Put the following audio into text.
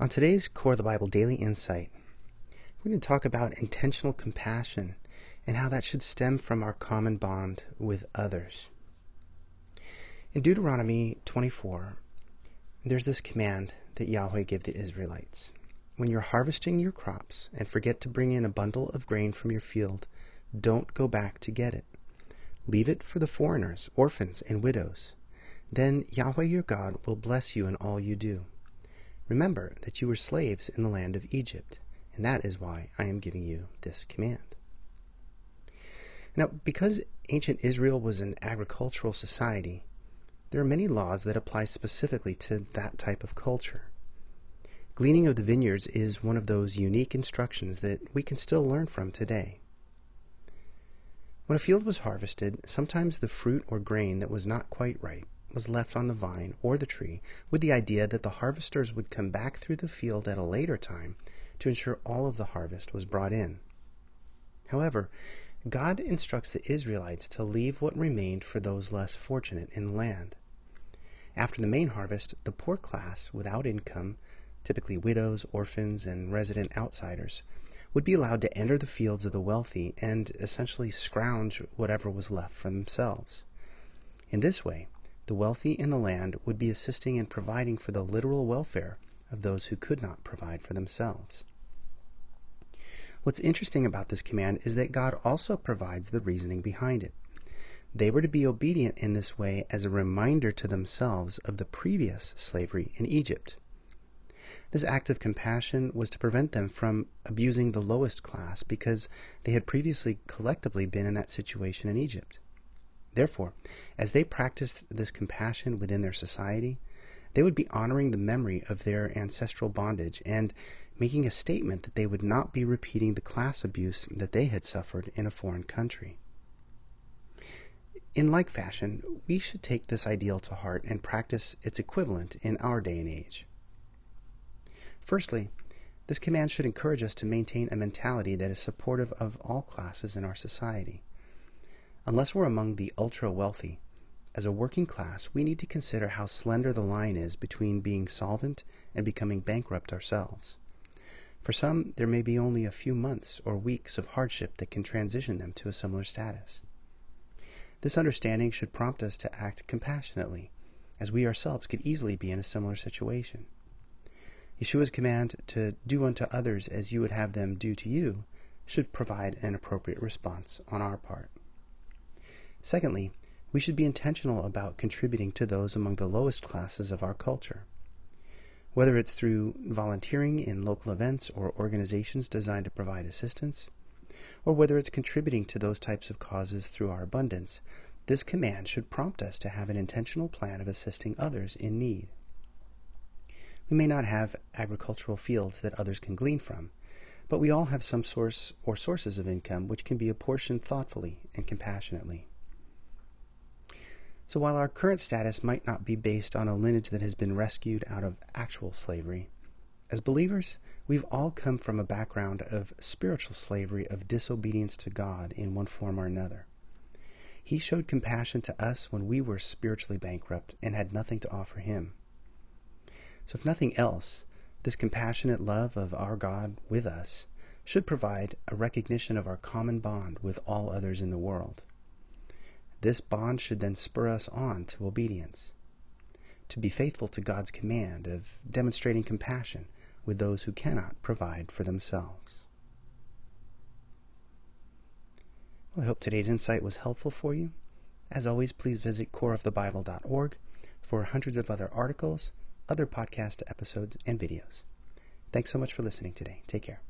On today's Core of the Bible Daily Insight, we're going to talk about intentional compassion and how that should stem from our common bond with others. In Deuteronomy 24, there's this command that Yahweh gave the Israelites. When you're harvesting your crops and forget to bring in a bundle of grain from your field, don't go back to get it. Leave it for the foreigners, orphans, and widows. Then Yahweh your God will bless you in all you do. Remember that you were slaves in the land of Egypt, and that is why I am giving you this command. Now, because ancient Israel was an agricultural society, there are many laws that apply specifically to that type of culture. Gleaning of the vineyards is one of those unique instructions that we can still learn from today. When a field was harvested, sometimes the fruit or grain that was not quite ripe was left on the vine or the tree with the idea that the harvesters would come back through the field at a later time to ensure all of the harvest was brought in. However, God instructs the Israelites to leave what remained for those less fortunate in the land. After the main harvest, the poor class without income, typically widows, orphans, and resident outsiders, would be allowed to enter the fields of the wealthy and essentially scrounge whatever was left for themselves. In this way, the wealthy in the land would be assisting in providing for the literal welfare of those who could not provide for themselves. What's interesting about this command is that God also provides the reasoning behind it. They were to be obedient in this way as a reminder to themselves of the previous slavery in Egypt. This act of compassion was to prevent them from abusing the lowest class because they had previously collectively been in that situation in Egypt. Therefore, as they practiced this compassion within their society, they would be honoring the memory of their ancestral bondage and making a statement that they would not be repeating the class abuse that they had suffered in a foreign country. In like fashion, we should take this ideal to heart and practice its equivalent in our day and age. Firstly, this command should encourage us to maintain a mentality that is supportive of all classes in our society. Unless we're among the ultra-wealthy, as a working class, we need to consider how slender the line is between being solvent and becoming bankrupt ourselves. For some, there may be only a few months or weeks of hardship that can transition them to a similar status. This understanding should prompt us to act compassionately, as we ourselves could easily be in a similar situation. Yeshua's command to do unto others as you would have them do to you should provide an appropriate response on our part. Secondly, we should be intentional about contributing to those among the lowest classes of our culture. Whether it's through volunteering in local events or organizations designed to provide assistance, or whether it's contributing to those types of causes through our abundance, this command should prompt us to have an intentional plan of assisting others in need. We may not have agricultural fields that others can glean from, but we all have some source or sources of income which can be apportioned thoughtfully and compassionately. So while our current status might not be based on a lineage that has been rescued out of actual slavery, as believers, we've all come from a background of spiritual slavery of disobedience to God in one form or another. He showed compassion to us when we were spiritually bankrupt and had nothing to offer Him. So if nothing else, this compassionate love of our God with us should provide a recognition of our common bond with all others in the world. This bond should then spur us on to obedience, to be faithful to God's command of demonstrating compassion with those who cannot provide for themselves. Well, I hope today's insight was helpful for you. As always, please visit coreofthebible.org for hundreds of other articles, other podcast episodes, and videos. Thanks so much for listening today. Take care.